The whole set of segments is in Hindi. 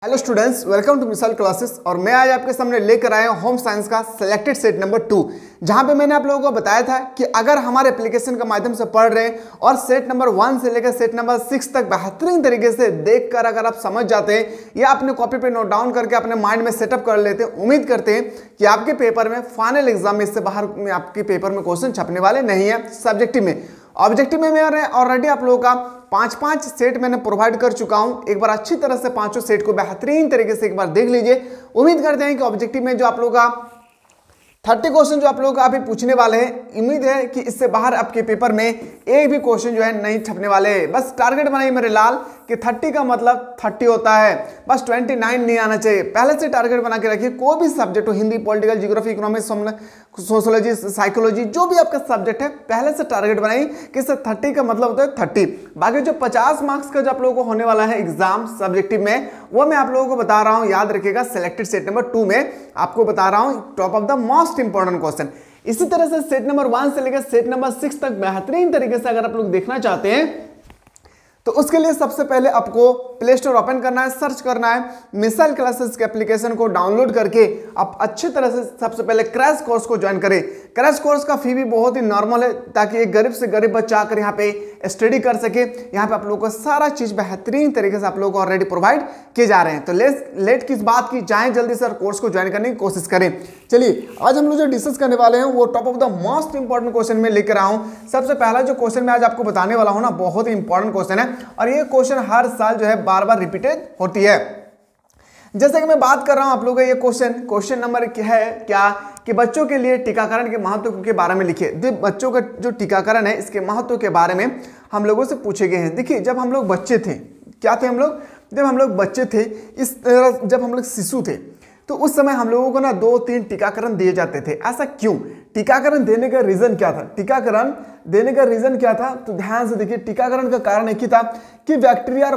हेलो स्टूडेंट्स, वेलकम टू मिसाल क्लासेस। और मैं आज आपके सामने लेकर आया हूं होम साइंस का सिलेक्टेड सेट नंबर 2, जहां पे मैंने आप लोगों को बताया था कि अगर हमारे एप्लीकेशन के माध्यम से पढ़ रहे हैं और सेट नंबर 1 से लेकर सेट नंबर 6 तक बेहतरीन तरीके से देखकर अगर आप समझ जाते हैं या अपने कॉपी पे नोट डाउन करके अपने माइंड में सेटअप कर लेते हैं, उम्मीद करते हैं कि आपके पेपर में फाइनल एग्जाम में इससे बाहर में आपके पेपर में क्वेश्चन छपने वाले नहीं है। सब्जेक्टिव में ऑब्जेक्टिव में मैं ऑलरेडी आप लोगों का 5-5 सेट मैंने प्रोवाइड कर चुका हूं। एक बार अच्छी तरह से पांचों सेट को बेहतरीन तरीके से एक बार देख लीजिए। उम्मीद करते हैं कि ऑब्जेक्टिव में जो आप लोगों का 30 क्वेश्चन जो आप लोगों का अभी पूछने वाले हैं, उम्मीद है कि इससे बाहर आपके पेपर में एक भी क्वेश्चन जो है नहीं छपने वाले हैं। बस टारगेट बनाइए मेरे लाल कि 30 का मतलब 30 होता है, बस 29 नहीं आना चाहिए। पहले से टारगेट बना के रखिए। कोई भी सब्जेक्ट हो, Hindi, political, geography, economics, sociology, psychology, जो भी आपका सब्जेक्ट है, पहले से टारगेट बनाइए कि इससे 30 का मतलब होता है 30। बाकी जो 50 मार्क्स का जो आप लोगों को होने वाला है एग्जाम सब्जेक्टिव में, वो मैं आप लोगों को बता रहा हूं। याद रखिएगा, सिलेक्टेड सेट नंबर 2 में आपको बता रहा हूं top of the most important question. इसी तरह से सेट नंबर 1 से लेकर सेट नंबर 6 तक बेहतरीन तरीके से अगर आप लोग देखना चाहते हैं तो उसके लिए सबसे पहले आपको प्ले स्टोर ओपन करना है, सर्च करना है मिसाइल क्लासेस के एप्लीकेशन को डाउनलोड करके आप अच्छी तरह से सबसे पहले क्रैश कोर्स को ज्वाइन करें। क्रैश कोर्स का फी भी बहुत ही नॉर्मल है, ताकि एक गरीब से गरीब बच्चा आकर यहाँ पे स्टडी कर सके। यहाँ पे आप लोगों को सारा चीज बेहतरीन तरीके से आप लोगों को ऑलरेडी प्रोवाइड किए जा रहे हैं। तो लेट किस बात की, जाएं जल्दी से कोर्स को ज्वाइन करने की कोशिश करें। चलिए, आज हम लोग जो डिस्कस करने वाले हैं वो top of the most important question में लेकर आया हूं। सबसे पहला जो क्वेश्चन मैं आज आपको बताने वाला हूं ना, बहुत ही इंपॉर्टेंट क्वेश्चन है और ये क्वेश्चन हर साल जो है बार बार रिपीटेड होती है। जैसे कि मैं बात कर रहा हूं आप लोगों का, ये क्वेश्चन नंबर क्या कि बच्चों के लिए टीकाकरण के महत्व के बारे में लिखिए। बच्चों का जो टीकाकरण है, इसके महत्व के बारे में हम लोगों से पूछे गए हैं। देखिए, जब हम लोग बच्चे थे, क्या थे हम लोग, जब हम लोग बच्चे थे, इस तरह जब हम लोग शिशु थे, तो उस समय हम लोगों को ना 2-3 टीकाकरण दिए जाते थे। ऐसा क्यों? टीकाकरण देने का रीजन क्या था? टीकाकरण देने का रीजन क्या था? तो ध्यान से देखिए, टीकाकरण का कारण एक ही था कि बैक्टीरिया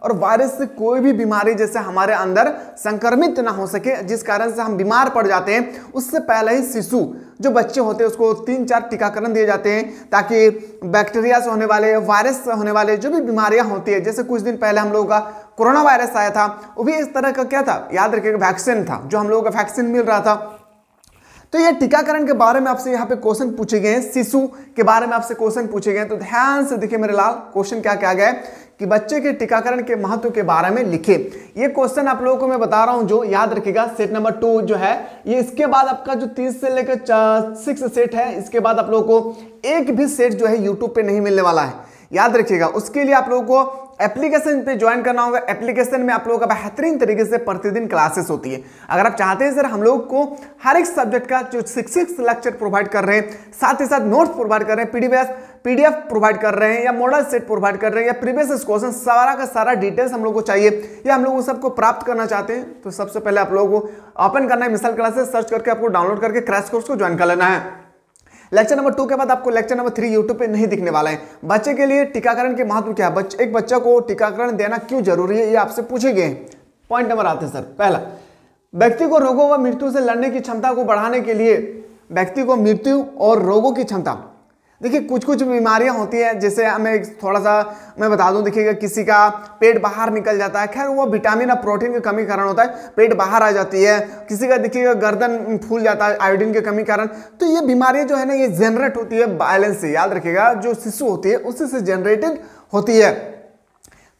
और वायरस से कोई भी बीमारी जैसे हमारे अंदर संक्रमित ना हो सके, जिस कारण से हम बीमार पड़ जाते हैं। उससे पहले ही शिशु जो बच्चे होते हैं उसको 3-4 टीकाकरण दिए जाते हैं, ताकि बैक्टीरिया से होने वाले, वायरस से होने वाले जो भी बीमारियां होती है, जैसे कुछ दिन पहले हम लोगों का कोरोना वायरस आया था, वो भी इस तरह का क्या था, याद रखिएगा, वैक्सीन था, जो हम लोगों का वैक्सीन मिल रहा था। तो ये टीकाकरण के बारे में आपसे यहाँ पे क्वेश्चन पूछे गए हैं, शिशु के बारे में आपसे क्वेश्चन पूछे गए। तो ध्यान से देखिए मेरे लाल, क्वेश्चन क्या क्या गया है कि बच्चे के टीकाकरण के महत्व के बारे में लिखे। ये क्वेश्चन आप लोगों को मैं बता रहा हूं, जो याद रखिएगा सेट नंबर 2 जो है ये, इसके बाद आपका जो 30 से लेकर 6 सेट है, इसके बाद आप लोगों को एक भी सेट जो है यूट्यूब पे नहीं मिलने वाला है। याद रखिएगा, उसके लिए आप लोगों को एप्लीकेशन पे ज्वाइन करना होगा। एप्लीकेशन में आप लोगों का बेहतरीन तरीके से प्रतिदिन क्लासेस होती है। अगर आप चाहते हैं सर हम लोग को हर एक सब्जेक्ट का जो 6 लेक्चर प्रोवाइड कर रहे हैं, साथ ही साथ नोट्स प्रोवाइड कर रहे हैं, पीडीएफ प्रोवाइड कर रहे हैं, या मॉडल सेट प्रोवाइड कर रहे हैं, या प्रीवियस क्वेश्चन, सारा का सारा डिटेल्स हम लोग को चाहिए, या हम लोग उस सबको प्राप्त करना चाहते हैं, तो सबसे पहले आप लोगों को ओपन करना है मिसाल क्लासेस, सर्च करके आपको डाउनलोड करके क्रैश कोर्स को ज्वाइन कर लेना है। लेक्चर नंबर 2 के बाद आपको लेक्चर नंबर 3 यूट्यूब पे नहीं दिखने वाला है। बच्चे के लिए टीकाकरण के महत्व क्या है, एक बच्चा को टीकाकरण देना क्यों जरूरी है, ये आपसे पूछे गए हैं। पॉइंट नंबर आते हैं सर। पहला, व्यक्ति को रोगों व मृत्यु से लड़ने की क्षमता को बढ़ाने के लिए, व्यक्ति को मृत्यु और रोगों की क्षमता, देखिए कुछ बीमारियां होती हैं, जैसे हमें थोड़ा सा मैं बता दूं, देखिएगा किसी का पेट बाहर निकल जाता है, खैर वो विटामिन और प्रोटीन की कमी कारण होता है, पेट बाहर आ जाती है। किसी का देखिएगा गर्दन फूल जाता है आयोडीन की कमी कारण। तो ये बीमारियां जो है ना, ये जनरेट होती है वायलेंस से। याद रखिएगा, जो शिशु होती है उसी से जनरेटेड होती है।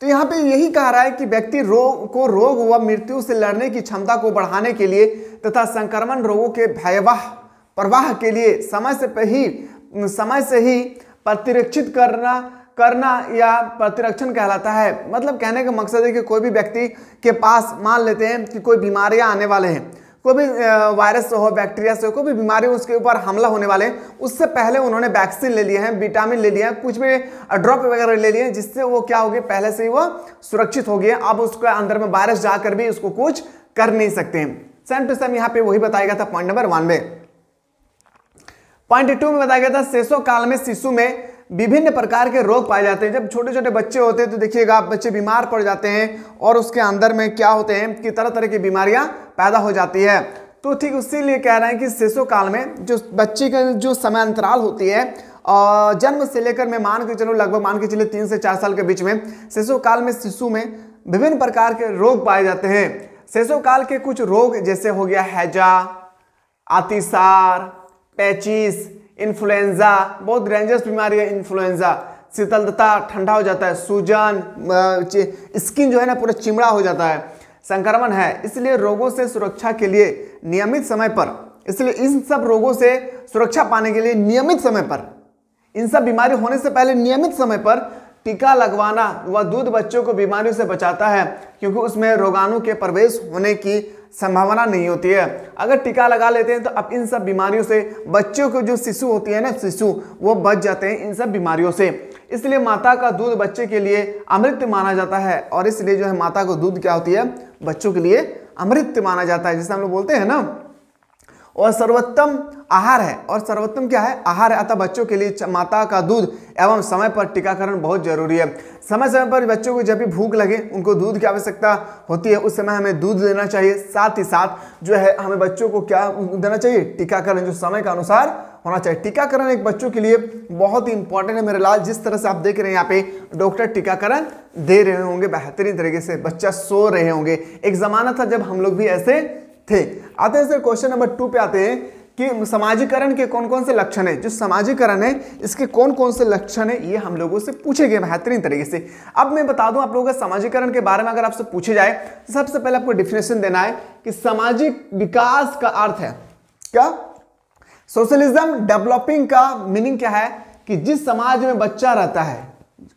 तो यहाँ पे यही कह रहा है कि व्यक्ति रोग व मृत्यु से लड़ने की क्षमता को बढ़ाने के लिए तथा संक्रमण रोगों के भयावह प्रवाह के लिए समय से ही प्रतिरक्षित करना या प्रतिरक्षण कहलाता है। मतलब कहने का मकसद है कि कोई भी व्यक्ति के पास मान लेते हैं कि कोई बीमारियां आने वाले हैं, कोई भी वायरस से हो, बैक्टीरिया से हो, कोई भी बीमारी उसके ऊपर हमला होने वाले हैं, उससे पहले उन्होंने वैक्सीन ले लिए हैं, विटामिन ले लिए हैं, कुछ भी ड्रॉप वगैरह ले लिए हैं, जिससे वो क्या हो गया, पहले से ही वो सुरक्षित हो गया। अब उसके अंदर में वायरस जाकर भी उसको कुछ कर नहीं सकते हैं। सेम टू सेम यहाँ पे वही बताया गया था पॉइंट नंबर 1 में। पॉइंट 2 में बताया गया था शैशव काल में शिशु में विभिन्न प्रकार के रोग पाए जाते हैं। जब छोटे छोटे बच्चे होते हैं तो देखिएगा आप, बच्चे बीमार पड़ जाते हैं और उसके अंदर में क्या होते हैं कि तरह तरह की बीमारियां पैदा हो जाती है। तो ठीक उसी लिए कह रहे हैं कि शैशव काल में जो बच्चे का जो समय अंतराल होती है, जन्म से लेकर मैं मान के चलो लगभग मान के चलिए 3 से 4 साल के बीच में, शैशव काल में शिशु में विभिन्न प्रकार के रोग पाए जाते हैं। सेसो काल के कुछ रोग जैसे हो गया हैजा, अतिसार, पैचिस, इन्फ्लुएंजा, बहुत डेंजरस बीमारी है इन्फ्लुएंजा, शीतलता, ठंडा हो जाता है, सूजन, स्किन जो है ना पूरा चिमड़ा हो जाता है, संक्रमण है। इसलिए रोगों से सुरक्षा के लिए नियमित समय पर, इसलिए इन सब रोगों से सुरक्षा पाने के लिए नियमित समय पर, इन सब बीमारी होने से पहले नियमित समय पर टीका लगवाना वह दूध बच्चों को बीमारियों से बचाता है, क्योंकि उसमें रोगाणु के प्रवेश होने की संभावना नहीं होती है। अगर टीका लगा लेते हैं तो अब इन सब बीमारियों से बच्चों को, जो शिशु होती है ना शिशु, वो बच जाते हैं इन सब बीमारियों से। इसलिए माता का दूध बच्चे के लिए अमृत माना जाता है, और इसलिए जो है माता को दूध क्या होती है, बच्चों के लिए अमृत माना जाता है, जैसे हम लोग बोलते हैं ना। और सर्वोत्तम आहार है, और सर्वोत्तम क्या है, आहार है। अतः बच्चों के लिए माता का दूध एवं समय पर टीकाकरण बहुत जरूरी है। समय समय पर बच्चों को जब भी भूख लगे, उनको दूध की आवश्यकता होती है, उस समय हमें दूध देना चाहिए। साथ ही साथ जो है हमें बच्चों को क्या देना चाहिए, टीकाकरण, जो समय के अनुसार होना चाहिए। टीकाकरण एक बच्चों के लिए बहुत ही इंपॉर्टेंट है मेरे लाल। जिस तरह से आप देख रहे हैं यहाँ पे डॉक्टर टीकाकरण दे रहे होंगे बेहतरीन तरीके से, बच्चा सो रहे होंगे। एक जमाना था जब हम लोग भी ऐसे थे। आते हैं सर क्वेश्चन नंबर 2 पे आते हैं कि समाजीकरण के कौन कौन से लक्षण है। जो समाजीकरण है इसके कौन कौन से लक्षण है, ये हम लोगों से पूछे गए बेहतरीन तरीके से। अब मैं बता दूं आप लोगों का समाजीकरण के बारे में अगर आपसे पूछे जाए तो सबसे पहले आपको डिफिनेशन देना है कि सामाजिक विकास का अर्थ है क्या। सोशलिज्म डेवलपिंग का मीनिंग क्या है कि जिस समाज में बच्चा रहता है,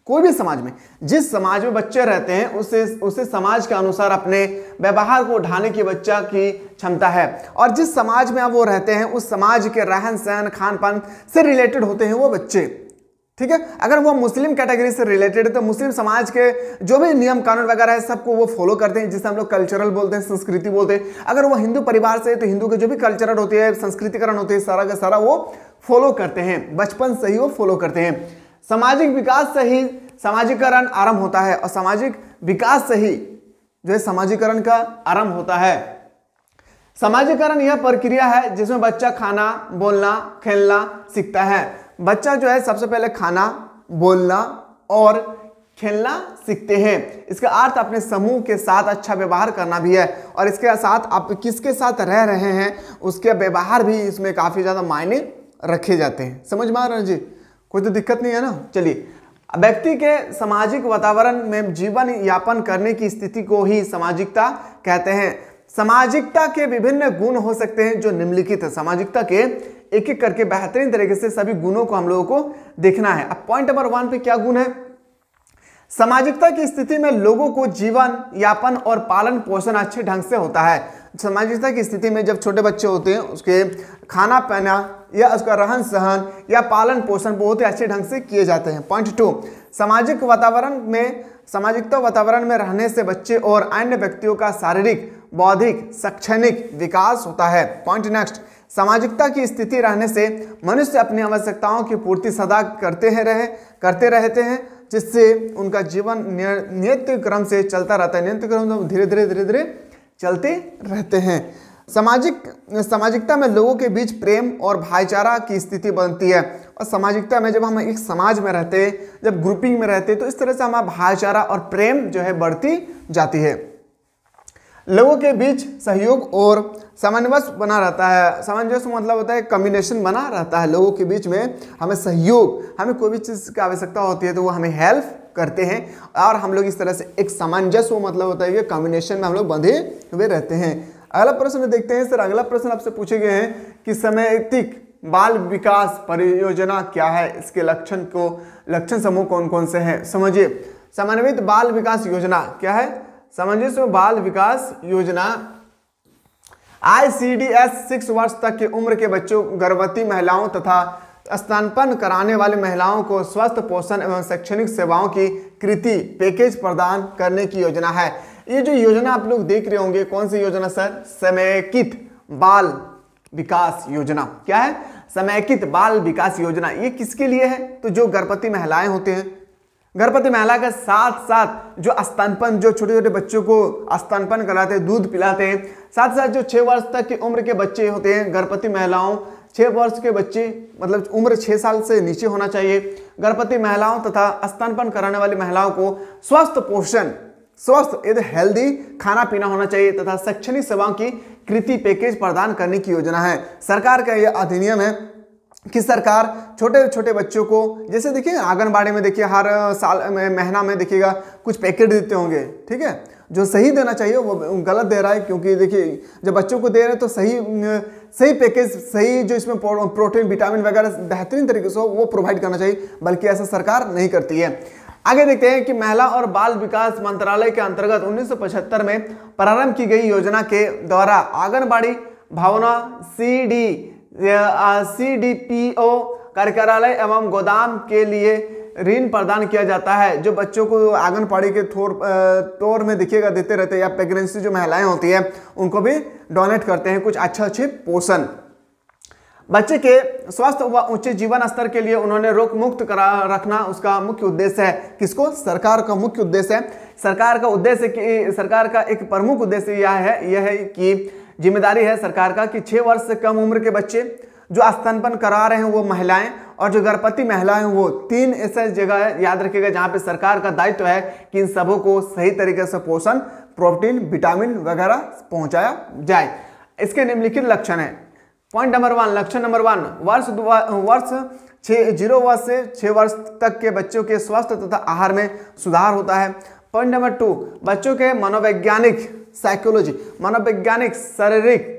कोई भी समाज में, जिस समाज में बच्चे रहते हैं उसे समाज के अनुसार अपने व्यवहार को ढाने की बच्चा की क्षमता है। और जिस समाज में वो रहते हैं उस समाज के रहन सहन खान पान से रिलेटेड होते हैं वो बच्चे, ठीक है। अगर वो मुस्लिम कैटेगरी से रिलेटेड है तो मुस्लिम समाज के जो भी नियम कानून वगैरह है सबको वो फॉलो करते हैं, जिसे हम लोग कल्चरल बोलते हैं, संस्कृति बोलते हैं। अगर वो हिंदू परिवार से है तो हिंदू के जो भी कल्चरल होती है, संस्कृतिकरण होती है, सारा का सारा वो फॉलो करते हैं, बचपन से ही वो फॉलो करते हैं। सामाजिक विकास से ही सामाजिकरण आरंभ होता है, और सामाजिक विकास से ही जो है सामाजिकरण का आरंभ होता है। सामाजिकरण यह प्रक्रिया है जिसमें बच्चा खाना, बोलना, खेलना सीखता है। बच्चा जो है सबसे पहले खाना, बोलना और खेलना सीखते हैं। इसका अर्थ अपने समूह के साथ अच्छा व्यवहार करना भी है, और इसके साथ आप किसके साथ रह रहे हैं उसके व्यवहार भी इसमें काफी ज्यादा मायने रखे जाते हैं। समझ में आ रहा है जी, कोई तो दिक्कत नहीं है ना। चलिए, व्यक्ति के सामाजिक वातावरण में जीवन यापन करने की स्थिति को ही सामाजिकता कहते हैं। सामाजिकता के विभिन्न गुण हो सकते हैं जो निम्नलिखित है। सामाजिकता के एक एक करके बेहतरीन तरीके से सभी गुणों को हम लोगों को देखना है। अब पॉइंट नंबर 1 पे क्या गुण है, सामाजिकता की स्थिति में लोगों को जीवन यापन और पालन पोषण अच्छे ढंग से होता है। सामाजिकता की स्थिति में जब छोटे बच्चे होते हैं उसके खाना पीना या उसका रहन सहन या पालन पोषण बहुत ही अच्छे ढंग से किए जाते हैं। पॉइंट 2, सामाजिक वातावरण में, सामाजिकता वातावरण में रहने से बच्चे और अन्य व्यक्तियों का शारीरिक, बौद्धिक, शैक्षणिक विकास होता है। पॉइंट नेक्स्ट, सामाजिकता की स्थिति रहने से मनुष्य अपनी आवश्यकताओं की पूर्ति सदा करते रहते हैं, जिससे उनका जीवन नियत क्रम से चलता रहता है। नियत क्रम धीरे धीरे चलते रहते हैं। सामाजिकता में लोगों के बीच प्रेम और भाईचारा की स्थिति बनती है। और सामाजिकता में जब हम एक समाज में रहते हैं, जब ग्रुपिंग में रहते हैं, तो इस तरह से हमारा भाईचारा और प्रेम जो है बढ़ती जाती है। लोगों के बीच सहयोग और सामंजस्य बना रहता है। सामंजस्य मतलब होता है कॉम्बिनेशन बना रहता है। लोगों के बीच में हमें सहयोग, हमें कोई भी चीज़ की आवश्यकता होती है तो वो हमें हेल्प करते हैं, और हम लोग इस तरह से एक सामंजस्य मतलब होता है कि कॉम्बिनेशन में हम लोग बंधे हुए रहते हैं। अगला प्रश्न देखते हैं सर। अगला प्रश्न आपसे पूछे गए हैं कि समैतिक बाल विकास परियोजना क्या है, इसके लक्षण समूह कौन कौन से हैं, समझिए। समन्वित बाल विकास योजना क्या है, समंजस बाल विकास योजना ICDS 6 वर्ष तक की उम्र के बच्चों, गर्भवती महिलाओं तथा स्तनपान कराने वाली महिलाओं को स्वस्थ पोषण एवं शैक्षणिक सेवाओं की कृति पैकेज प्रदान करने की योजना है। ये जो योजना आप लोग देख रहे होंगे, कौन सी योजना सर, समेकित बाल विकास योजना। क्या है, समेकित बाल विकास योजना। ये किसके लिए है, तो जो गर्भवती महिलाएं होते हैं, गर्भवती महिला के साथ साथ जो स्तनपान, जो छोटे छोटे बच्चों को स्तनपान कराते हैं, दूध पिलाते हैं, साथ साथ जो 6 वर्ष तक की उम्र के बच्चे होते हैं, गर्भवती महिलाओं, 6 वर्ष के बच्चे मतलब उम्र 6 साल से नीचे होना चाहिए। गर्भवती महिलाओं तथा स्तनपान कराने वाली महिलाओं को स्वस्थ पोषण स्वस्थ एवं हेल्दी खाना पीना होना चाहिए तथा शैक्षणिक सेवाओं की कृति पैकेज प्रदान करने की योजना है। सरकार का यह अधिनियम है कि सरकार छोटे छोटे बच्चों को, जैसे देखिए आंगनबाड़ी में देखिए हर साल महीना में देखिएगा कुछ पैकेट देते होंगे, ठीक है, जो सही देना चाहिए वो गलत दे रहा है, क्योंकि देखिए जब बच्चों को दे रहे हैं तो सही पैकेज, सही जो इसमें प्रोटीन विटामिन वगैरह बेहतरीन तरीके से वो प्रोवाइड करना चाहिए, बल्कि ऐसा सरकार नहीं करती है। आगे देखते हैं कि महिला और बाल विकास मंत्रालय के अंतर्गत 1975 में प्रारंभ की गई योजना के द्वारा आंगनबाड़ी भवनों CDPO कार्यालय एवं गोदाम के लिए ऋण प्रदान किया जाता है, जो बच्चों को आंगनबाड़ी के तौर में देखिएगा देते रहते हैं, या प्रेगनेंसी जो महिलाएं होती है उनको भी डोनेट करते हैं कुछ अच्छे पोषण। बच्चे के स्वस्थ व उच्च जीवन स्तर के लिए उन्होंने रोग मुक्त रखना उसका मुख्य उद्देश्य है। किसको? सरकार का मुख्य उद्देश्य है। सरकार का उद्देश्य कि सरकार का एक प्रमुख उद्देश्य यह है कि जिम्मेदारी है सरकार का कि 6 वर्ष से कम उम्र के बच्चे जो स्तनपान करा रहे हैं वो महिलाएं, और जो गर्भवती महिलाएं वो 3 ऐसे जगह याद रखिएगा जहां पे सरकार का दायित्व है कि इन सबों को सही तरीके से पोषण, प्रोटीन, विटामिन वगैरह पहुंचाया जाए। इसके निम्नलिखित लक्षण है। पॉइंट नंबर 1, लक्षण नंबर 1, वर्ष 0 से 6 वर्ष तक के बच्चों के स्वास्थ्य तथा आहार में सुधार होता है। पॉइंट नंबर 2, बच्चों के मनोवैज्ञानिक मनोवैज्ञानिक शारीरिक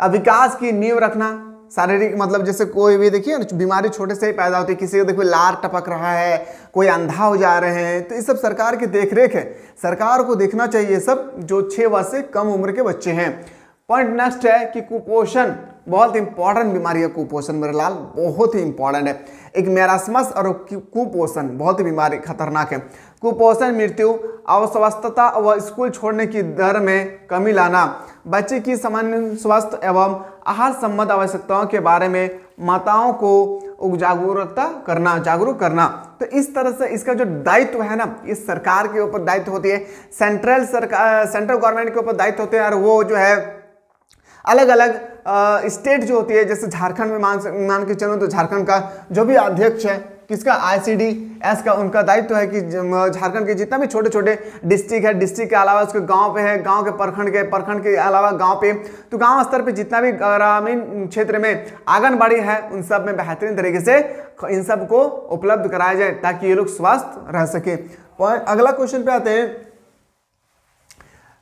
विकास की नींव रखना। शारीरिक मतलब जैसे कोई भी देखिए बीमारी छोटे से ही पैदा होती है, किसी को देखिए लार टपक रहा है, कोई अंधा हो जा रहे हैं, तो ये सब सरकार की देखरेख है, सरकार को देखना चाहिए सब जो 6 वर्ष से कम उम्र के बच्चे हैं। पॉइंट नेक्स्ट है कि कुपोषण बहुत इंपॉर्टेंट बीमारी है। कुपोषण मेरे लाल बहुत ही इंपॉर्टेंट है। एक मैरास्मस और कुपोषण बहुत ही बीमारी खतरनाक है। कुपोषण मृत्यु, अस्वस्थता व स्कूल छोड़ने की दर में कमी लाना, बच्चे की सामान्य स्वास्थ्य एवं आहार संबंध आवश्यकताओं के बारे में माताओं को जागरूक करना। तो इस तरह से इसका जो दायित्व है ना, इस सरकार के ऊपर दायित्व होती है, सेंट्रल गवर्नमेंट के ऊपर दायित्व होते हैं, और वो जो है अलग अलग स्टेट जो होती है, जैसे झारखंड में मान के चलो तो झारखंड का जो भी अध्यक्ष है किसका, ICDS का, उनका दायित्व है कि झारखंड के जितना भी छोटे छोटे डिस्ट्रिक्ट है, डिस्ट्रिक्ट के अलावा उसके गांव पे है, गांव के प्रखंड के अलावा गांव पे, तो गांव स्तर पे जितना भी ग्रामीण क्षेत्र में आंगनबाड़ी है उन सब में बेहतरीन तरीके से इन सब को उपलब्ध कराया जाए ताकि ये लोग स्वस्थ रह सके। अगला क्वेश्चन पे आते हैं।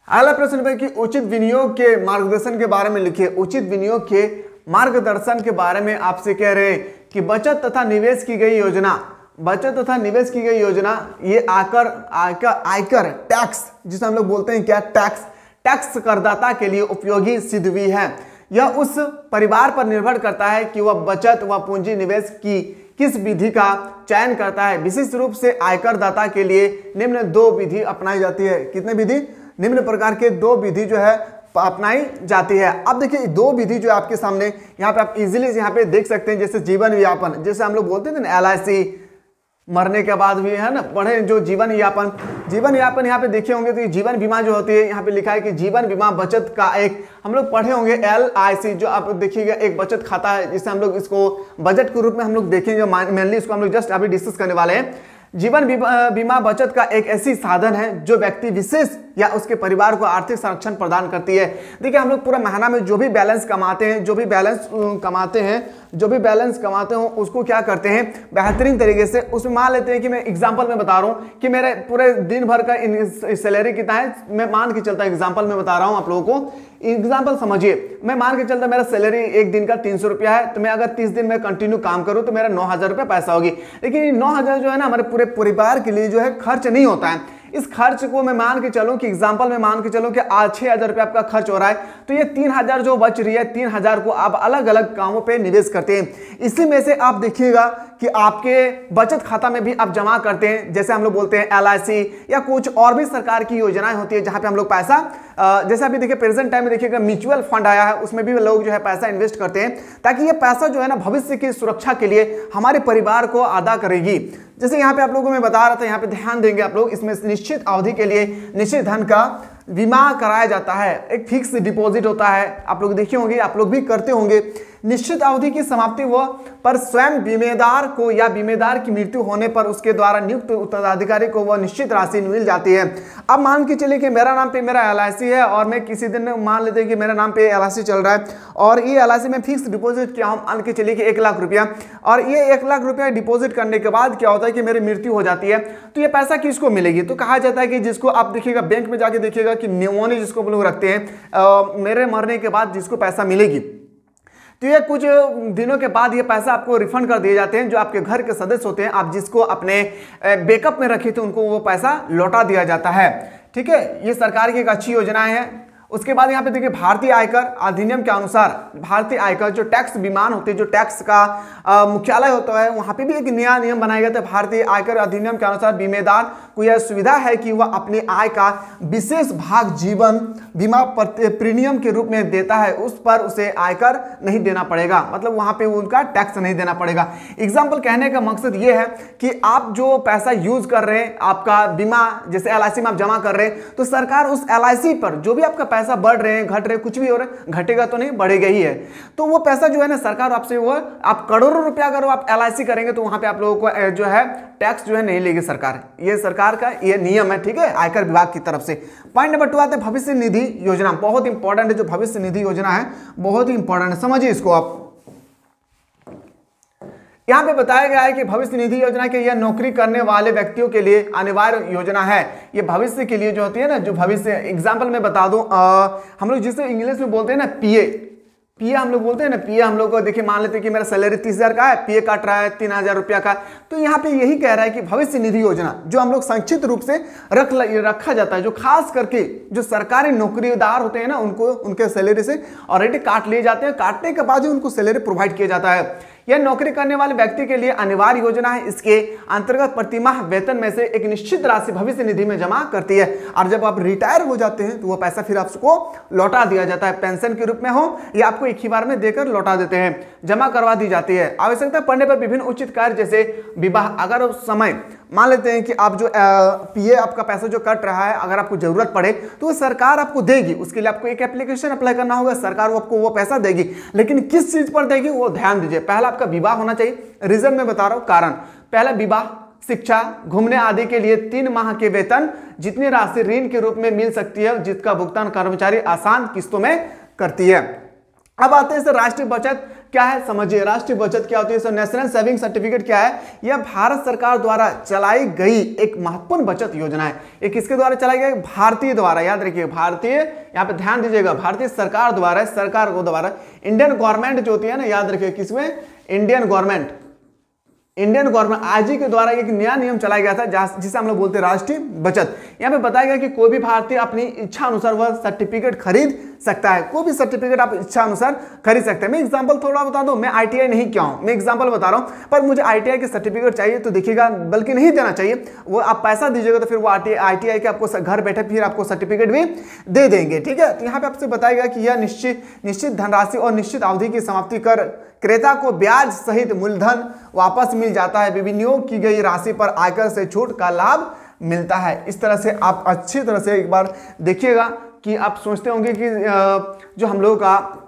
अगला प्रश्न है कि उचित विनियोग के मार्गदर्शन के बारे में लिखिए। उचित विनियोग के मार्गदर्शन के बारे में आपसे कह रहे हैं कि बचत तथा निवेश की गई योजना ये आयकर टैक्स जिसे हम लोग बोलते हैं क्या, टैक्स करदाता के लिए उपयोगी सिद्ध हुई है। यह उस परिवार पर निर्भर करता है कि वह बचत व पूंजी निवेश की किस विधि का चयन करता है। विशेष रूप से आयकर दाता के लिए निम्न 2 विधि अपनाई जाती है। कितने विधि? निम्न प्रकार के 2 विधि जो है अपनाई जाती है। अब देखिए 2 विधि जो आपके सामने यहाँ पे आप इजीली यहाँ पे देख सकते हैं, जैसे जीवन यापन, जैसे हम लोग बोलते थे ना LIC, मरने के बाद भी है ना पढ़े जो जीवन यापन यहाँ पे देखे होंगे, तो जीवन बीमा जो होती है यहाँ पे लिखा है कि जीवन बीमा बचत का एक हम लोग पढ़े होंगे LIC, जो आप देखिएगा एक बचत खाता है, जिसे हम लोग इसको बजट के रूप में हम लोग देखेंगे, मेनली इसको हम लोग जस्ट अभी डिस्कस करने वाले हैं। जीवन बीमा बचत का एक ऐसी साधन है जो व्यक्ति विशेष या उसके परिवार को आर्थिक संरक्षण प्रदान करती है। देखिए हम लोग पूरा महीना में जो भी बैलेंस कमाते हैं उसको क्या करते हैं, बेहतरीन तरीके से उसमें मान लेते हैं कि मैं एग्जांपल में बता रहा हूं कि मेरे पूरे दिन भर का सैलरी कितना है, मैं मान के चलता एग्जांपल में बता रहा हूं आप लोगों को। एग्जांपल समझिए, मैं मान के चलता मेरा सैलरी एक दिन का 300 रुपया है, तो मैं अगर 30 दिन में कंटिन्यू काम करूं तो मेरा 9000 रुपया पैसा होगी। लेकिन 9000 जो है ना हमारे पूरे परिवार के लिए जो है खर्च नहीं होता है। इस खर्च को मैं मान के चलूं कि एग्जांपल में मान के चलूं कि आज 6000 रुपये आपका खर्च हो रहा है, तो ये 3000 जो बच रही है, 3000 को आप अलग अलग कामों पे निवेश करते हैं। इसी में से आप देखिएगा कि आपके बचत खाता में भी आप जमा करते हैं, जैसे हम लोग बोलते हैं LIC या कुछ और भी सरकार की योजनाएं होती है जहां पे हम लोग पैसा, जैसे अभी देखिए प्रेजेंट टाइम में देखिएगा म्यूचुअल फंड आया है, उसमें भी लोग जो है पैसा इन्वेस्ट करते हैं ताकि ये पैसा जो है ना भविष्य की सुरक्षा के लिए हमारे परिवार को अदा करेगी। जैसे यहाँ पे आप लोगों को मैं बता रहा था, यहाँ पे ध्यान देंगे आप लोग, इसमें निश्चित अवधि के लिए निश्चित धन का बीमा कराया जाता है। एक फिक्स डिपॉजिट होता है, आप लोग देखे होंगे, आप लोग भी करते होंगे। निश्चित अवधि की समाप्ति व पर स्वयं बीमेदार को या बीमेदार की मृत्यु होने पर उसके द्वारा नियुक्त उत्तराधिकारी को वह निश्चित राशि मिल जाती है। अब मान के चलिए कि मेरा नाम पे मेरा LIC है और मैं किसी दिन मान लेते हैं कि मेरे नाम पे LIC चल रहा है और ये LIC में फिक्स डिपॉजिट किया हूँ, मान के चलिए कि 1 लाख रुपया, और ये 1 लाख रुपया डिपॉजिट करने के बाद क्या होता है कि मेरी मृत्यु हो जाती है, तो ये पैसा किसको मिलेगी? तो कहा जाता है कि जिसको आप देखिएगा बैंक में जाके देखिएगा कि निमोनी जिसको हम लोग रखते हैं मेरे मरने के बाद जिसको पैसा मिलेगी, तो ये कुछ दिनों के बाद ये पैसा आपको रिफंड कर दिए जाते हैं। जो आपके घर के सदस्य होते हैं, आप जिसको अपने बैकअप में रखे थे उनको वो पैसा लौटा दिया जाता है। ठीक है, ये सरकार की एक अच्छी योजनाएं हैं। उसके बाद यहाँ पे देखिए भारतीय आयकर अधिनियम के अनुसार भारतीय आयकर जो टैक्स विमान होते हैं, जो टैक्स का मुख्यालय होता है, वहाँ पे भी एक नया नियम बनाया गया था। भारतीय आयकर अधिनियम के अनुसार बीमेदार को यह सुविधा है कि वह अपनी आय का विशेष भाग जीवन बीमा प्रीमियम के रूप में देता है, उस पर उसे आयकर नहीं देना पड़ेगा, मतलब वहाँ पे उनका टैक्स नहीं देना पड़ेगा। एग्जाम्पल कहने का मकसद ये है कि आप जो पैसा यूज कर रहे हैं, आपका बीमा जैसे LIC में आप जमा कर रहे हैं, तो सरकार उस LIC पर जो भी आपका पैसा बढ़ रहे हैं, घट रहे हैं, कुछ भी हो रहा है, घटेगा तो नहीं, बढ़ेगा ही है, तो वो पैसा जो है ना सरकार आपसे वो आप करोड़ों रुपया अगर आप LIC करेंगे तो वहां पे आप लोगों को जो है टैक्स जो है नहीं लेगी सरकार। ये सरकार का ये नियम है, ठीक है, आयकर विभाग की तरफ से। पॉइंट नंबर 2 आते हैं भविष्य निधि योजना। बहुत इंपॉर्टेंट है जो भविष्य निधि योजना है, बहुत ही इंपॉर्टेंट है, समझिए इसको आप। यहां पे बताया गया है कि भविष्य निधि योजना के यह नौकरी करने वाले व्यक्तियों के लिए अनिवार्य योजना है। ये भविष्य के लिए जो होती है ना, जो भविष्य एग्जांपल मैं बता दूं, हम लोग जिसे इंग्लिश में बोलते हैं ना पीए हम लोग बोलते हैं ना, पीए हम लोग को देखिए मान लेते हैं कि मेरा सैलरी 30,000 का है, पीए काट रहा है 3,000 रुपया का, तो यहाँ पे यही कह रहा है कि भविष्य निधि योजना जो हम लोग संक्षिप्त रूप से रखा जाता है, जो खास करके जो सरकारी नौकरीदार होते हैं ना, उनको उनके सैलरी से ऑलरेडी काट लिए जाते हैं, काटने के बाद ही उनको सैलरी प्रोवाइड किया जाता है। यह नौकरी करने वाले व्यक्ति के लिए अनिवार्य योजना है। इसके अंतर्गत प्रतिमाह वेतन में से एक निश्चित राशि भविष्य निधि में जमा करती है, और जब आप रिटायर हो जाते हैं तो वह पैसा फिर आपको लौटा दिया जाता है, पेंशन के रूप में हो या आपको एक ही बार में देकर लौटा देते हैं, जमा करवा दी जाती है। आवश्यकता पड़ने पर विभिन्न उचित कार्य जैसे विवाह, अगर उस समय मान लेते हैं कि आप जो पीए आपका पैसा जो कट रहा है, अगर आपको जरूरत पड़े तो सरकार आपको देगी, उसके लिए आपको एक एप्लीकेशन अप्लाई करना होगा, सरकार आपको वो पैसा देगी, लेकिन किस चीज पर देगी वो ध्यान दीजिए। पहला आपका विवाह होना चाहिए, रीजन में बता रहा हूं, कारण पहला विवाह, शिक्षा, घूमने आदि के लिए 3 माह के वेतन जितनी राशि ऋण के रूप में मिल सकती है, जिसका भुगतान कर्मचारी आसान किस्तों में करती है। अब आते हैं राष्ट्रीय बचत क्या है, समझिए राष्ट्रीय बचत क्या होती है। सो नेशनल सेविंग सर्टिफिकेट क्या है? यह भारत सरकार द्वारा चलाई गई एक महत्वपूर्ण बचत योजना है। ये किसके द्वारा चलाई गई? भारतीय द्वारा, याद रखिए भारतीय, यहाँ पे ध्यान दीजिएगा, भारतीय सरकार द्वारा, सरकार को द्वारा, इंडियन गवर्नमेंट जो होती है ना, याद रखिए किसमें? इंडियन गवर्नमेंट आईजी के द्वारा एक नया नियम चलाया गया था जिसे हम लोग बोलते हैं राष्ट्रीय बचत। यहाँ पे बताया गया कि कोई भी भारतीय अपनी इच्छा अनुसार वह सर्टिफिकेट खरीद सकता है, कोई भी सर्टिफिकेट आप इच्छा अनुसार खरीद सकते हैं। मैं एग्जांपल थोड़ा बता दूं, मैं आईटीआई नहीं किया हूं, मैं एग्जांपल बता रहा हूं, पर मुझे आईटीआई के सर्टिफिकेट चाहिए तो देखिएगा, बल्कि नहीं देना चाहिए, वो आप पैसा दीजिएगा तो फिर वो आईटीआई के आपको घर बैठे फिर आपको सर्टिफिकेट भी दे देंगे, ठीक है। तो यहाँ पे आपसे बताया गया कि यह निश्चित धनराशि और निश्चित अवधि की समाप्ति कर क्रेता को ब्याज सहित मूलधन वापस मिल जाता है, विनियोग की गई राशि पर आयकर से छूट का लाभ मिलता है। इस तरह से आप अच्छी तरह से एक बार देखिएगा कि आप सोचते होंगे कि जो हम लोगों का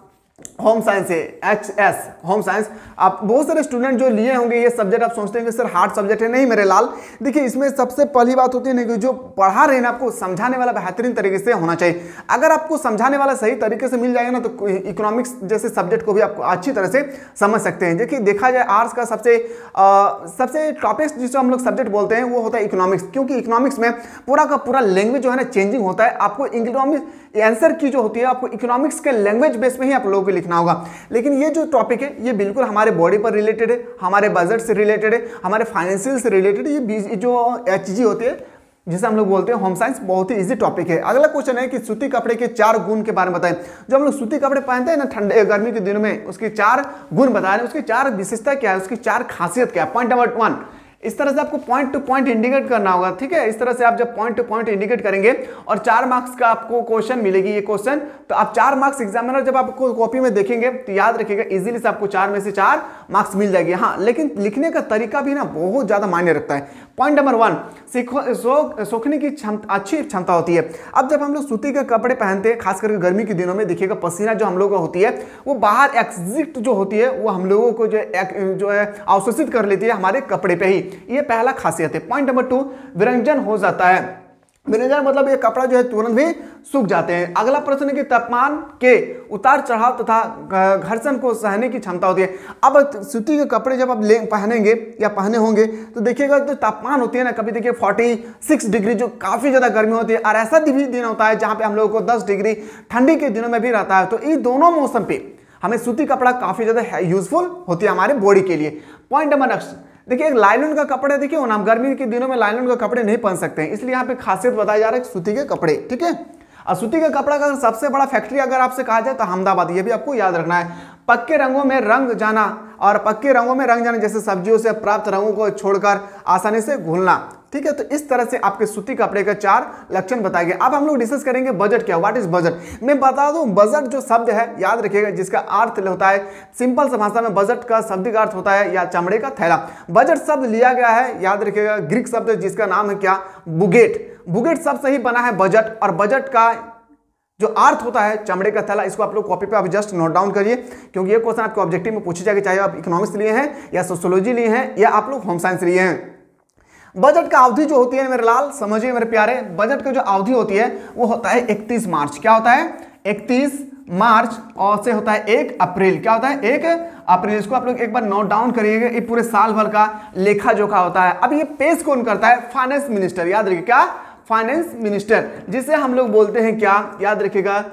होम साइंस है, HS होम साइंस, आप बहुत सारे स्टूडेंट जो लिए होंगे ये सब्जेक्ट, आप सोचते हैं कि सर हार्ड सब्जेक्ट है। नहीं मेरे लाल, देखिए इसमें सबसे पहली बात होती है ना कि जो पढ़ा रहे हैं आपको समझाने वाला बेहतरीन तरीके से होना चाहिए। अगर आपको समझाने वाला सही तरीके से मिल जाएगा ना तो इकोनॉमिक्स जैसे सब्जेक्ट को भी आपको अच्छी तरह से समझ सकते हैं। देखिए देखा जाए आर्ट्स का सबसे टॉपिक्स जिसको हम लोग सब्जेक्ट बोलते हैं वो होता है इकोनॉमिक्स, क्योंकि इकोनॉमिक्स में पूरा का पूरा लैंग्वेज जो है ना चेंजिंग होता है। आपको इकोनॉमिक्स आंसर की जो होती है आपको इकोनॉमिक्स के लैंग्वेज बेस में ही आप लोगों को लिखना होगा। लेकिन ये जो टॉपिक है ये बिल्कुल हमारे बॉडी पर रिलेटेड है, हमारे बजट से रिलेटेड है, हमारे फाइनेंशियल से रिलेटेड। ये जो चीजें होती है जिसे हम लोग बोलते हैं होम साइंस, बहुत ही इजी टॉपिक है। अगला क्वेश्चन है कि सूती कपड़े के 4 गुण के बारे में बताएं। जो हम लोग सूती कपड़े पहनते हैं ना ठंडे गर्मी के दिनों में, उसके 4 गुण बता रहे हैं, उसकी 4 विशेषता क्या है, उसकी 4 खासियत क्या है। पॉइंट नंबर 1, इस तरह से आपको पॉइंट टू पॉइंट इंडिकेट करना होगा, ठीक है। इस तरह से आप जब पॉइंट टू पॉइंट इंडिकेट करेंगे और 4 मार्क्स का आपको क्वेश्चन मिलेगी, ये क्वेश्चन, तो आप 4 मार्क्स एग्जामिनर जब आपको कॉपी में देखेंगे तो याद रखिएगा इजीली से आपको 4 में से 4 मार्क्स मिल जाएगी। हाँ, लेकिन लिखने का तरीका भी ना बहुत ज्यादा मायने रखता है। पॉइंट नंबर 1, सूखने की अच्छी क्षमता होती है। अब जब हम लोग सूती के कपड़े पहनते हैं, खास करके गर्मी के दिनों में, देखिएगा पसीना जो हम लोगों का होती है वो बाहर एग्जिट जो होती है वो हम लोगों को जो है अवशोषित कर लेती है हमारे कपड़े पे ही। ये पहला खासियत है। पॉइंट नंबर 2, विरंजन हो जाता है। विरंजन मतलब ये कपड़ा जो है तुरंत भी सूख जाते हैं। अगला प्रश्न है कि तापमान के उतार चढ़ाव तथा घर्षण को सहने की क्षमता होती है। अब सूती के कपड़े जब आप पहनेंगे या पहने होंगे तो देखिएगा जो तापमान होती है ना, कभी देखिए 46 डिग्री जो काफी ज्यादा गर्मी होती है, और ऐसा भी दिन होता है जहां पे हम लोगों को 10 डिग्री ठंडी के दिनों में भी रहता है। तो इन दोनों मौसम पे हमें सूती कपड़ा काफी ज्यादा यूजफुल होती है हमारे बॉडी के लिए। पॉइंट नंबर नेक्स्ट, देखिए एक लाइलन का कपड़ा, देखिए हम गर्मी के दिनों में लाइलन का कपड़े नहीं पहन सकते हैं, इसलिए यहाँ पे खासियत बताया जा रहा है सूती के कपड़े। ठीक है, और सूती के कपड़ा का सबसे बड़ा फैक्ट्री अगर आपसे कहा जाए तो अहमदाबाद, ये भी आपको याद रखना है। पक्के रंगों में रंग जाना, और पक्के रंगों में रंग जाना जैसे सब्जियों से प्राप्त रंगों को छोड़कर आसानी से घुलना। ठीक है, तो इस तरह से आपके सूती कपड़े का 4 लक्षण बताए गए। अब हम लोग डिस्कस करेंगे बजट क्या, व्हाट इज बजट। मैं बता दूं, बजट जो शब्द है याद रखिएगा, जिसका अर्थ होता है सिंपल सा भाषा में बजट का शाब्दिक अर्थ होता है या चमड़े का थैला। बजट शब्द लिया गया है, याद रखिएगा, ग्रीक शब्द जिसका नाम है क्या, बुगेट। बुगेट शब्द से ही बना है बजट, और बजट का जो अर्थ होता है चमड़े का थैला। इसको आप लोग कॉपी पे आप जस्ट नोट डाउन करिए, क्योंकि ये क्वेश्चन आपके ऑब्जेक्टिव में पूछे जाएगा, चाहे आप इकोनॉमिक्स लिए हैं या सोशियोलॉजी लिए हैं या आप लोग होम साइंस लिए हैं। बजट का अवधि जो होती है मेरे लाल, समझिए मेरे प्यारे, बजट का जो अवधि होती है वो होता है 31 मार्च। क्या होता है? 31 मार्च, और से होता है 1 अप्रैल। क्या होता है? 1 अप्रैल। इसको आप लोग एक बार नोट डाउन करिएगा, ये पूरे साल भर का लेखा जोखा होता है। अब ये पेश कौन करता है? Finance minister. याद रखिए, क्या? फाइनेंस मिनिस्टर, जिसे हम लोग बोलते हैं क्या, याद रखिएगा,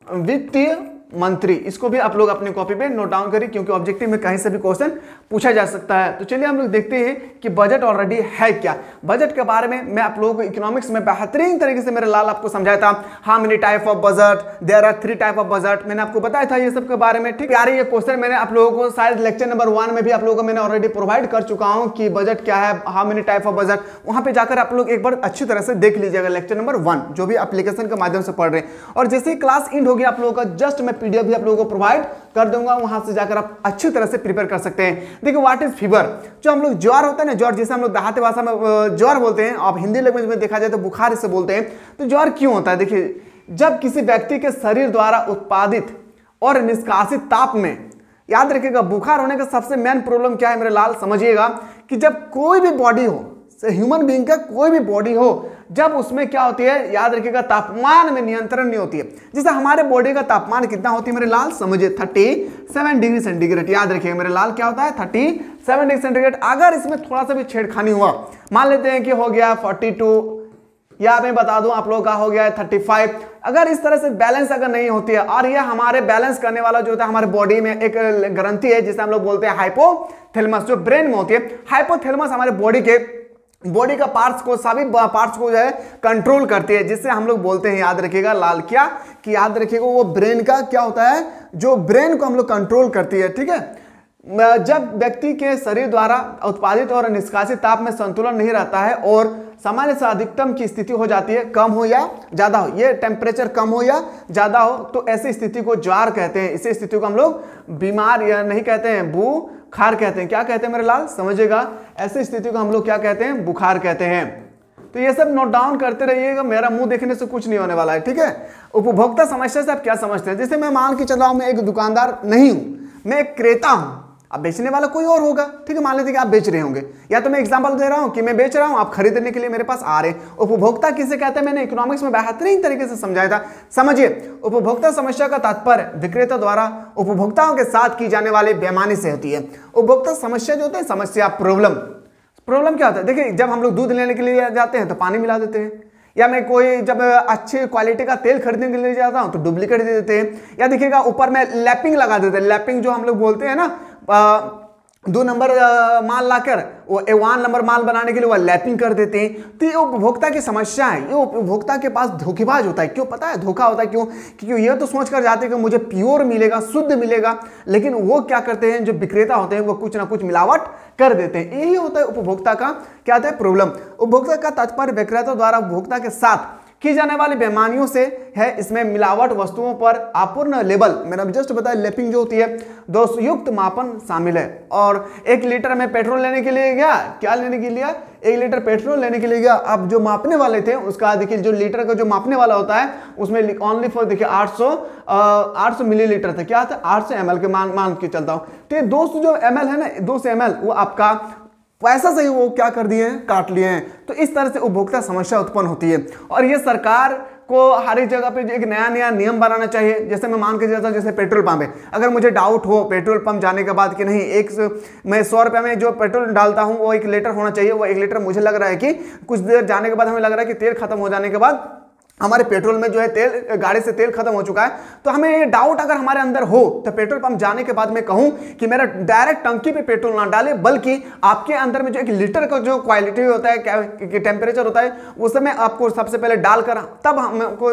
वित्तीय मंत्री। इसको भी आप लोग अपनी कॉपी पे नोट डाउन करिए, क्योंकि ऑब्जेक्टिव में कहीं से भी क्वेश्चन पूछा जा सकता है। तो चलिए हम लोग देखते हैं कि बजट ऑलरेडी है क्या। बजट के बारे में मैं आप लोगों को इकोनॉमिक्स में बेहतरीन तरीके से मेरे लाल आपको समझाया था। How many type of budget, there are 3 type of budget, मैंने आपको बताया था ये सब के बारे में। ठीक है, ये क्वेश्चन मैंने आप लोगों को शायद लेक्चर नंबर 1 में भी आप लोगों को मैंने ऑलरेडी प्रोवाइड कर चुका हूं कि बजट क्या है, how many type of budget. वहां पे जाकर आप लोग एक बार अच्छी तरह से देख लीजिएगा लेक्चर नंबर 1, जो भी एप्लीकेशन के माध्यम से पढ़ रहे हैं। और जैसे ही क्लास एंड होगी आप लोगों का जस्ट मैं पीडीएफ भी आप लोगों को प्रोवाइड कर दूंगा, वहां से जाकर आप अच्छी तरह से प्रिपेयर कर सकते हैं। देखिए, व्हाट इज फीवर, जो हम लोग ज्वर होता है ना, ज्वर जिसे हम लोग देहाती भाषा में ज्वर बोलते हैं, आप हिंदी लैंग्वेज में देखा जाए तो बुखार इसे बोलते हैं। तो ज्वर क्यों होता है? देखिए, जब किसी व्यक्ति के शरीर द्वारा उत्पादित और निष्कासित ताप में, याद रखिएगा, बुखार होने का सबसे मेन प्रॉब्लम क्या है मेरे लाल, समझिएगा, कि जब कोई भी बॉडी हो, ह्यूमन बीइंग का कोई भी बॉडी हो, जब उसमें क्या होती है, याद रखिएगा, तापमान में नियंत्रण नहीं होती है। जैसे हमारे बॉडी का तापमान कितना होती है मेरे लाल, समझिए 37 डिग्री सेंटीग्रेड। याद रखिएगा मेरे लाल, क्या होता है? 37 डिग्री सेंटीग्रेड। अगर इसमें थोड़ा सा भी छेड़खानी हुआ, मान लेते हैं कि हो गया 42, या मैं बता दूं आप लोगों का हो गया है 35, अगर इस तरह से बैलेंस अगर नहीं होती है, और यह हमारे बैलेंस करने वाला जो होता है हमारे बॉडी में एक ग्रंथि है जिसे हम लोग बोलते हैं हाइपोथैलेमस, जो ब्रेन में होती है। हाइपोथैलेमस हमारे बॉडी का पार्ट्स को, सभी पार्ट्स को जो है कंट्रोल करती है, जिससे हम लोग बोलते हैं, याद रखिएगा लाल, क्या कि याद रखिएगा वो ब्रेन का क्या होता है, जो ब्रेन को हम लोग कंट्रोल करती है। ठीक है, जब व्यक्ति के शरीर द्वारा उत्पादित और निष्कासित ताप में संतुलन नहीं रहता है और सामान्य से अधिकतम की स्थिति हो जाती है, कम हो या ज्यादा हो, ये टेम्परेचर कम हो या ज्यादा हो, तो ऐसी स्थिति को ज्वर कहते हैं। इसी स्थिति को हम लोग बीमार या नहीं कहते हैं, बुखार कहते हैं। क्या कहते हैं मेरे लाल, समझिएगा, ऐसी स्थिति को हम लोग क्या कहते हैं, बुखार कहते हैं। तो ये सब नोट डाउन करते रहिएगा, मेरा मुंह देखने से कुछ नहीं होने वाला है। ठीक है, उपभोक्ता समस्या से आप क्या समझते हैं? जैसे मैं मान के चल रहा हूं, मैं एक दुकानदार नहीं हूं, मैं एक क्रेता हूं, अब बेचने वाला कोई और होगा। ठीक है, मान लेते कि आप बेच रहे होंगे, या तो मैं एग्जांपल दे रहा हूं कि मैं बेच रहा हूं, आप खरीदने के लिए मेरे पास आ रहे हैं। उपभोक्ता किसे कहते हैं, मैंने इकोनॉमिक्स में बेहतरीन तरीके से समझाया था। समझिए, उपभोक्ता समस्या का तात्पर्य विक्रेता द्वारा उपभोक्ताओं के साथ की जाने वाली बेईमानी से होती है। उपभोक्ता समस्या जो होता है, समस्या, प्रॉब्लम क्या होता है? देखिए, जब हम लोग दूध लेने के लिए जाते हैं तो पानी मिला देते हैं, या मैं कोई जब अच्छे क्वालिटी का तेल खरीदने के लिए जाता हूं तो डुप्लीकेट दे देते हैं, या देखिएगा ऊपर में लैपिंग लगा देते हैं। लैपिंग जो हम लोग बोलते हैं ना, 2 नंबर माल लाकर वो 1 नंबर माल बनाने के लिए वो लैपिंग कर देते हैं। तो ये उपभोक्ता की समस्या है, ये उपभोक्ता के पास धोखेबाज होता है। क्यों पता है धोखा होता है? क्यों? क्योंकि ये तो सोच कर जाते हैं कि मुझे प्योर मिलेगा, शुद्ध मिलेगा, लेकिन वो क्या करते हैं, जो विक्रेता होते हैं वो कुछ ना कुछ मिलावट कर देते हैं। यही होता है उपभोक्ता का क्या होता है, प्रॉब्लम। उपभोक्ता का तात्पर्य विक्रेता द्वारा उपभोक्ता के साथ की जाने वाली बेईमानियों से है। इसमें मिलावट वस्तुओं पर अपूर्ण लेबल, मैंने अभी जस्ट बताया लैपिंग जो होती है, दोषयुक्त मापन शामिल है। और 1 लीटर में पेट्रोल लेने के लिए गया, क्या लेने के लिए? 1 लीटर पेट्रोल लेने के लिए गया। अब जो मापने वाले थे उसका देखिए, जो लीटर का जो मापने वाला होता है उसमें ओनली फॉर देखिए 800 मिलीलीटर था। क्या था? 800 ml के मान के चलता हूं। तो ये 200 जो ml है ना, 200 ml वो आपका पैसा से ही वो क्या कर दिए हैं, काट लिए हैं। तो इस तरह से उपभोक्ता समस्या उत्पन्न होती है और ये सरकार को हर एक जगह पे एक नया नियम बनाना चाहिए। जैसे मैं मान के चलता हूं, जैसे पेट्रोल पंप है, अगर मुझे डाउट हो पेट्रोल पंप जाने के बाद कि नहीं मैं 100 रुपये में जो पेट्रोल डालता हूं वो 1 लीटर होना चाहिए, वो 1 लीटर मुझे लग रहा है कि कुछ देर जाने के बाद हमें लग रहा है कि तेल खत्म हो जाने के बाद हमारे पेट्रोल में जो है तेल, गाड़ी से तेल खत्म हो चुका है, तो हमें ये डाउट अगर हमारे अंदर हो तो पेट्रोल पंप जाने के बाद मैं कहूं कि मेरा डायरेक्ट टंकी पे पेट्रोल ना डाले, बल्कि आपके अंदर में जो 1 लीटर का जो क्वालिटी होता है, टेम्परेचर होता है, उस समय आपको सबसे पहले डालकर तब हमको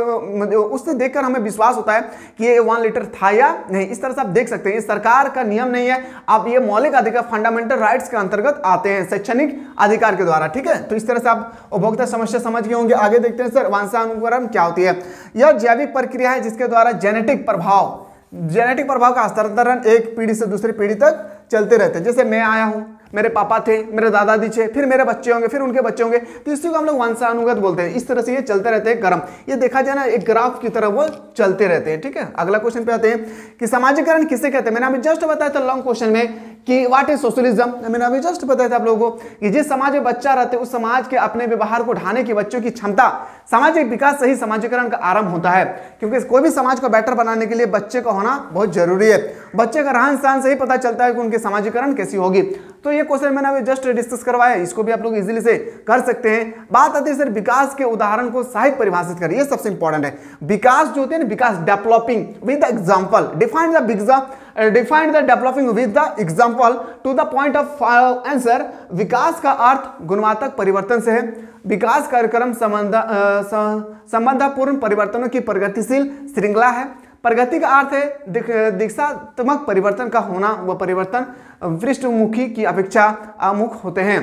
उससे देखकर हमें विश्वास होता है कि ये 1 लीटर था या नहीं। इस तरह से आप देख सकते हैं, ये सरकार का नियम नहीं है, आप ये मौलिक अधिकार फंडामेंटल राइट्स के अंतर्गत आते हैं शैक्षणिक अधिकार के द्वारा। ठीक है, तो इस तरह से आप उपभोक्ता समस्या समझ गए होंगे। आगे देखते हैं सर, वंशानुक्रम क्या होती है? यह जैविक प्रक्रिया है जिसके द्वारा जेनेटिक प्रभाव का हस्तांतरण एक पीढ़ी से दूसरी पीढ़ी तक चलते रहते हैं। जैसे मैं आया हूं, मेरे पापा थे, मेरे दादाजी थे, फिर मेरे बच्चे होंगे, फिर उनके बच्चे होंगे, तो इसी को हम लोग वंशानुगत बोलते हैं। इस तरह से ये चलते रहते हैं क्रम, ये देखा जाए ना एक ग्राफ की तरह वो चलते रहते हैं। ठीक है, अगला क्वेश्चन पे आते हैं कि सामाजिकरण किसे कहते हैं। मैंने अभी जस्ट बताया था लॉन्ग क्वेश्चन में कि व्हाट इज सोशलिज्म। मैंने अभी जस्ट बताया था आप लोगों को कि जिस समाज में बच्चा रहते उस समाज के अपने व्यवहार को ढाने की बच्चों की क्षमता, सामाजिक विकास से ही सामाजिकरण का आरंभ होता है। क्योंकि कोई भी समाज को बेटर बनाने के लिए बच्चे का होना बहुत जरूरी है। बच्चे का रहन सहन से ही पता चलता है कि उनकी सामाजिकरण कैसी होगी। तो ये क्वेश्चन मैंने अभी जस्ट डिस्कस करवाया, इसको भी आप लोग इजीली से कर सकते हैं। बात आती है सर विकास के उदाहरण को साहित्य परिभाषित करें, ये सबसे इंपॉर्टेंट है। विकास जो होते हैं ना, विकास developing with the example, define the developing with the example to the point of answer. विकास का अर्थ गुणात्मक परिवर्तन से है। विकास कार्यक्रम संबंधपूर्ण परिवर्तनों की प्रगतिशील श्रृंखला है। प्रगति का अर्थ है दिशात्मक परिवर्तन का होना, वह परिवर्तन पृष्ठमुखी की अपेक्षा अमुख होते हैं।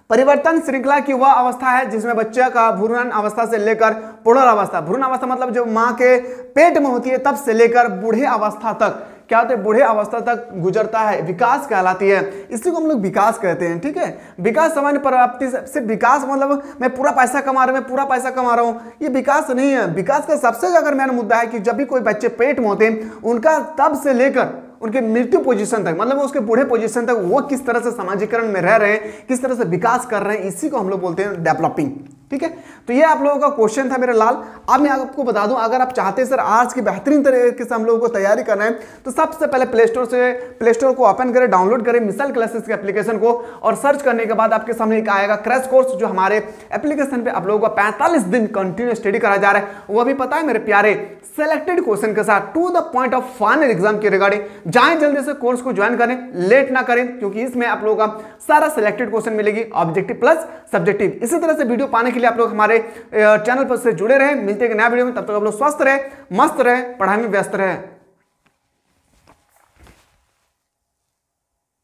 परिवर्तन श्रृंखला की वह अवस्था है जिसमें बच्चे का भ्रूण अवस्था से लेकर प्रौढ़ अवस्था, भ्रूण अवस्था मतलब जो मां के पेट में होती है तब से लेकर बूढ़े अवस्था तक, क्या होता है, बूढ़े अवस्था तक गुजरता है, विकास कहलाती है। इसी को हम लोग विकास कहते हैं। ठीक है, विकास सामान्य प्राप्ति से विकास मतलब मैं पूरा पैसा कमा रहा हूं, ये विकास नहीं है। विकास का सबसे अगर मेन मुद्दा है कि जब भी कोई बच्चे पेट में होते हैं उनका तब से लेकर उनके मृत्यु पोजीशन तक, मतलब उसके बूढ़े पोजीशन तक वो किस तरह से समाजीकरण में रह रहे हैं, किस तरह से विकास कर रहे हैं, इसी को हम लोग बोलते हैं डेवलपिंग। ठीक है, तो ये आप लोगों का क्वेश्चन था मेरे लाल। अब मैं आपको बता दूं, अगर आप चाहते हैं सर आज की बेहतरीन तरीके से हम लोगों को तैयारी करना है तो सबसे पहले प्ले स्टोर को ओपन करें, डाउनलोड करें मिसाइल क्लासेस के एप्लीकेशन को, और सर्च करने के बाद आपके सामने एक आएगा क्रैश कोर्स, जो हमारे एप्लीकेशन पे आप लोगों को 45 दिन कंटिन्यू स्टडी करा जा रहा है। वो भी पता है मेरे प्यारे सेलेक्टेड क्वेश्चन के साथ to the point of final exam के रिगार्डिंग। जाएं जल्दी से कोर्स को ज्वाइन करें, लेट ना करें, क्योंकि इसमें आप लोगों का सारा सिलेक्टेड क्वेश्चन मिलेगी, ऑब्जेक्टिव प्लस सब्जेक्टिव। इसी तरह से वीडियो पाने के लिए आप लोग हमारे चैनल पर से जुड़े रहे। मिलते हैं एक नया वीडियो में, तब तक आप लोग स्वस्थ रहे, मस्त रहे, पढ़ाई में व्यस्त रहे।